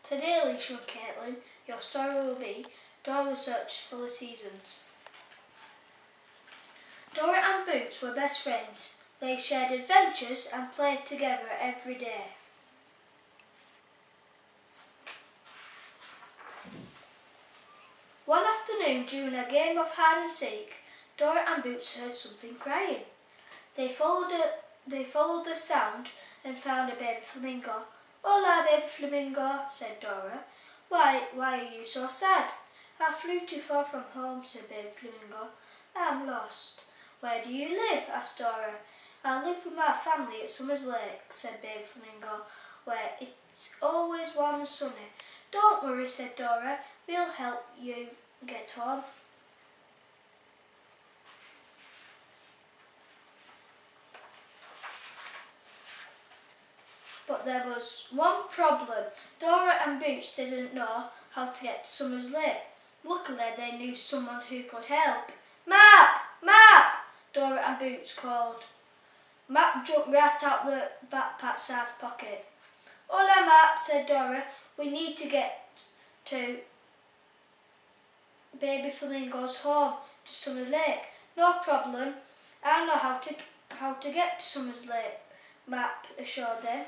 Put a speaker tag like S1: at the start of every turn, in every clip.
S1: Today, Alicia and Caitlin, your story will be Dora Searches for the Seasons. Dora and Boots were best friends. They shared adventures and played together every day. One afternoon during a game of hide and seek, Dora and Boots heard something crying. They followed the sound and found a baby flamingo. "Hola, baby flamingo," said Dora. Why are you so sad?" "I flew too far from home," said baby flamingo. "I'm lost." "Where do you live?" asked Dora. "I live with my family at Summers Lake," said baby flamingo, "where it's always warm and sunny." "Don't worry," said Dora. "We'll help you get home." But there was one problem. Dora and Boots didn't know how to get to Summers Lake. Luckily, they knew someone who could help. "Map! Map!" Dora and Boots called. Map jumped right out the backpack-sized pocket. "Hola, Map," said Dora. "We need to get to baby flamingo's home to Summers Lake." "No problem. I know how to get to Summers Lake," Map assured them.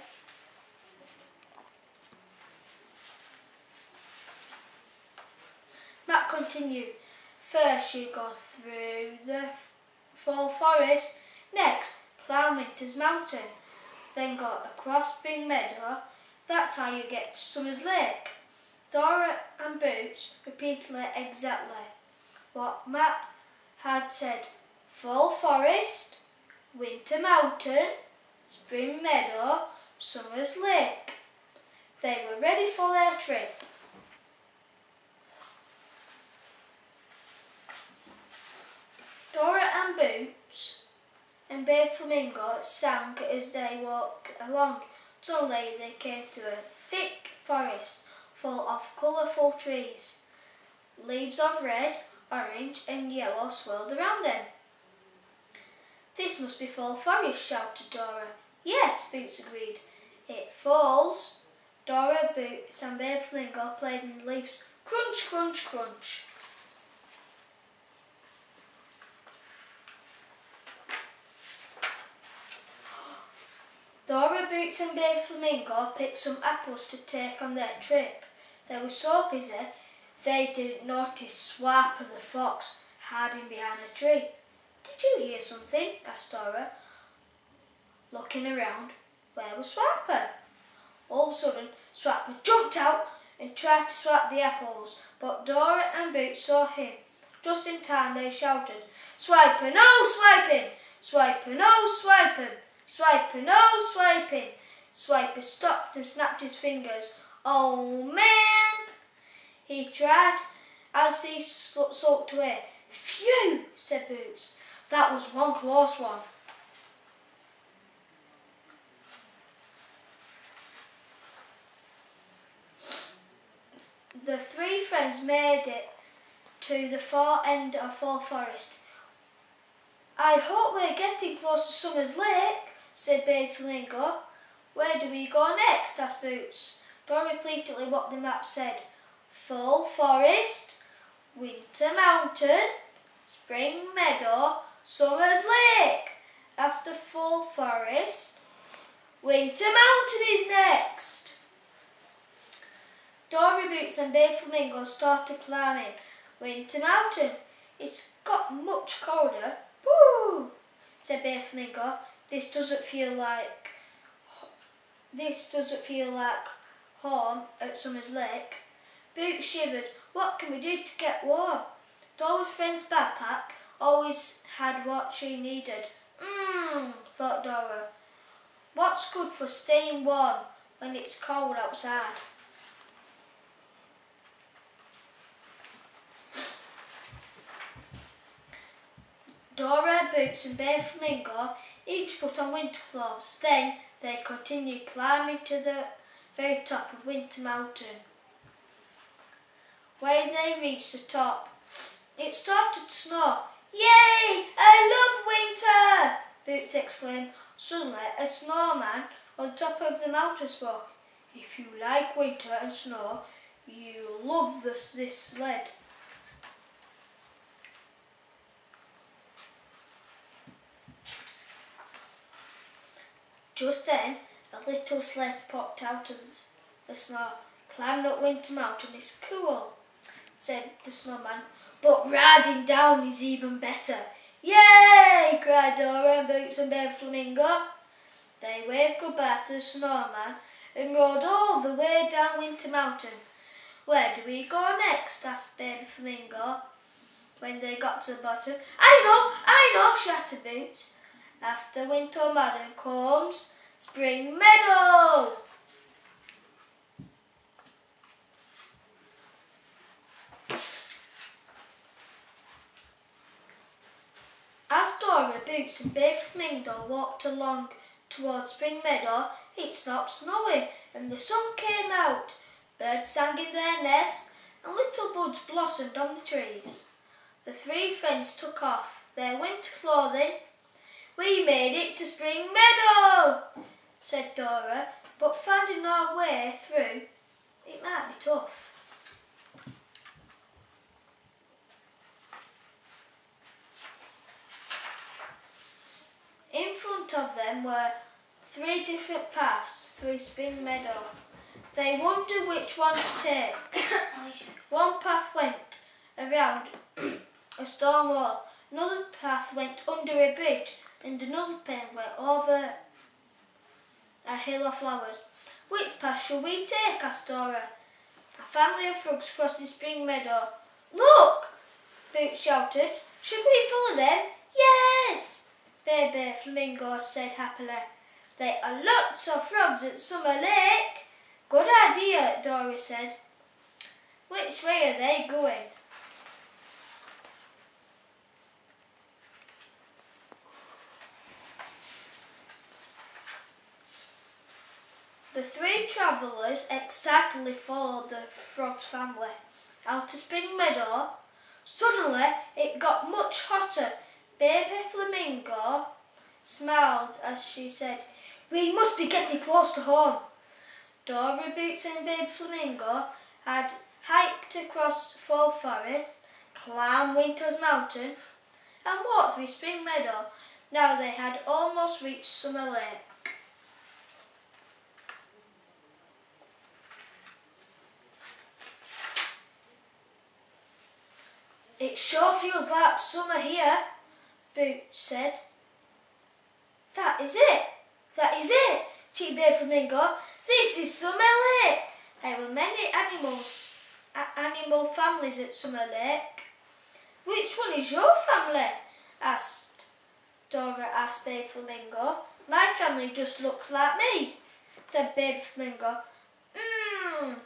S1: Map continued. "First you go through the fall forest, next climb Winter's Mountain, then go across Spring Meadow. That's how you get to Summers Lake." Dora and Boots repeated exactly what Map had said. Fall Forest, Winter Mountain, Spring Meadow, Summers Lake. They were ready for their trip. Dora and Boots and baby flamingo sang as they walked along. Suddenly they came to a thick forest full of colourful trees. Leaves of red, orange and yellow swirled around them. "This must be Fall Forest," shouted Dora. "Yes," Boots agreed. "It falls." Dora, Boots and baby flamingo played in the leaves. Crunch, crunch, crunch. Dora, Boots and baby flamingo picked some apples to take on their trip. They were so busy they didn't notice Swiper the fox hiding behind a tree. "Did you hear something?" asked Dora. Looking around, where was Swiper? All of a sudden, Swiper jumped out and tried to swipe the apples, but Dora and Boots saw him. Just in time they shouted, "Swiper, no swiping! Swiper, no swiping! Swiper, no swiping!" Swiper stopped and snapped his fingers. "Oh man!" he tried as he sulked away. "Phew!" said Boots. "That was one close one." The three friends made it to the far end of Fall Forest. "I hope we're getting close to Summers Lake," said baby flamingo. "Where do we go next?" asked Boots. Dora repeated what the map said. Fall Forest, Winter Mountain, Spring Meadow, Summers Lake. After Fall Forest, Winter Mountain is next. Dora, Boots and baby flamingo started climbing Winter Mountain. "It's got much colder." "Woo!" said baby flamingo. This doesn't feel like home at Summers Lake." Boots shivered. "What can we do to get warm?" Dora's friend's backpack always had what she needed. Thought Dora. "What's good for staying warm when it's cold outside?" Dora, Boots and baby flamingo each put on winter clothes. Then they continued climbing to the very top of Winter Mountain. When they reached the top, it started to snow. "Yay! I love winter!" Boots exclaimed. Suddenly, a snowman on top of the mountain spoke. If you like winter and snow, you'll love this sled. Just then, a little sled popped out of the snow. Climbing up Winter Mountain is cool, said the snowman, but riding down is even better. Yay! Cried Dora and Boots and Baby Flamingo. They waved goodbye to the snowman and rode all the way down Winter Mountain. Where do we go next? Asked Baby Flamingo. When they got to the bottom, I know, shouted Boots. After Winter Mountain comes Spring Meadow. As Dora, Boots and Baby Flamingo walked along towards Spring Meadow, it stopped snowing and the sun came out. Birds sang in their nests and little buds blossomed on the trees. The three friends took off their winter clothing. We made it to Spring Meadow, said Dora, but finding our way through, it might be tough. In front of them were 3 different paths through Spring Meadow. They wondered which one to take. One path went around a stone wall, another path went under a bridge, and another path went over a hill of flowers. Which path shall we take? Asked Dora. A family of frogs crossing Spring Meadow. Look! Boots shouted. Should we follow them? Yes! Baby Flamingo said happily. There are lots of frogs at Summer Lake. Good idea, Dora said. Which way are they going? The 3 travellers excitedly followed the frog's family out to Spring Meadow. Suddenly it got much hotter. Baby Flamingo smiled as she said, "We must be getting close to home." Dora, Boots and Baby Flamingo had hiked across Fall Forest, climbed Winter's Mountain and walked through Spring Meadow. Now they had almost reached Summer Lake. It sure feels like summer here, Boots said. That is it, cheeped Baby Flamingo. This is Summer Lake. There were many animal families at Summer Lake. Which one is your family? Dora asked Baby Flamingo. My family just looks like me, said Baby Flamingo.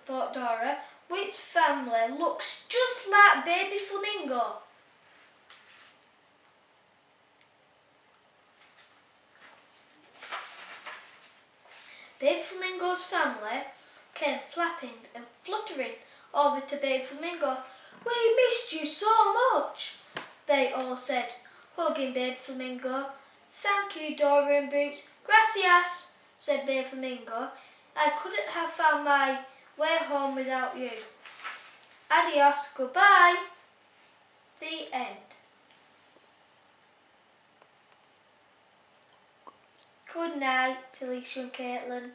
S1: Thought Dora. Which family looks just like Baby Flamingo? Baby Flamingo's family came flapping and fluttering over to Baby Flamingo. We missed you so much, they all said, hugging Baby Flamingo. Thank you, Dora and Boots. Gracias, said Baby Flamingo. I couldn't have found my way home without you. Adios, goodbye. The end. Good night, Alicia and Caitlin.